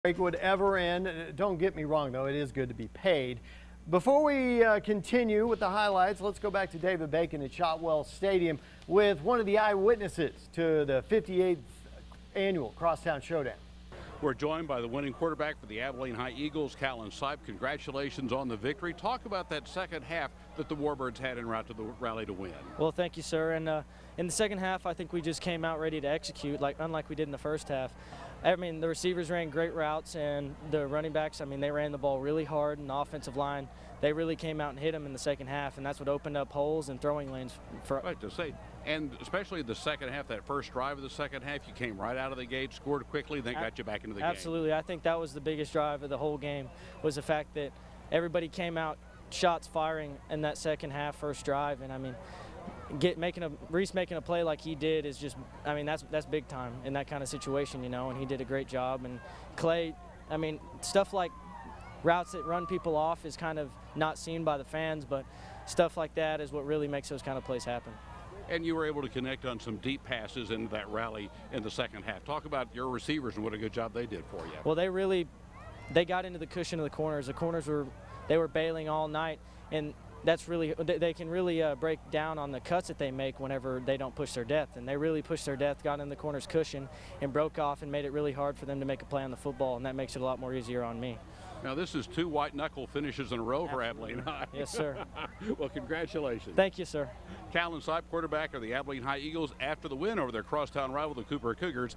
Break would ever end. Don't get me wrong, though, it is good to be paid. Before we continue with the highlights, let's go back to David Bacon at Shotwell Stadium with one of the eyewitnesses to the 58th annual Crosstown Showdown. We're joined by the winning quarterback for the Abilene High Eagles, Kallin Sipe. Congratulations on the victory. Talk about that second half that the Warbirds had en route to the rally to win. Well, thank you, sir. And in the second half, I think we just came out ready to execute, unlike we did in the first half. I mean, the receivers ran great routes, and the running backs, I mean, they ran the ball really hard, and the offensive line, they really came out and hit them in the second half, and that's what opened up holes and throwing lanes for. Right to say, and especially the second half, that first drive of the second half, you came right out of the gate, scored quickly, then got you back into the game. Absolutely. I think that was the biggest drive of the whole game, was the fact that everybody came out shots firing in that second half, first drive, and I mean, Reese making a play like he did is just, I mean, that's big time in that kind of situation, you know, and he did a great job. And Clay, I mean, stuff like routes that run people off is kind of not seen by the fans, but stuff like that is what really makes those kind of plays happen. And you were able to connect on some deep passes in that rally in the second half. Talk about your receivers and what a good job they did for you. Well, they got into the cushion of the corners. The corners were bailing all night, and that's really, they can really break down on the cuts that they make whenever they don't push their depth. And they really pushed their depth, got in the corner's cushion, and broke off and made it really hard for them to make a play on the football, and that makes it a lot more easier on me. Now, this is 2 white-knuckle finishes in a row for Abilene High. Yes, sir. Well, congratulations. Thank you, sir. Kallin Sipe, quarterback of the Abilene High Eagles, after the win over their crosstown rival, the Cooper Cougars.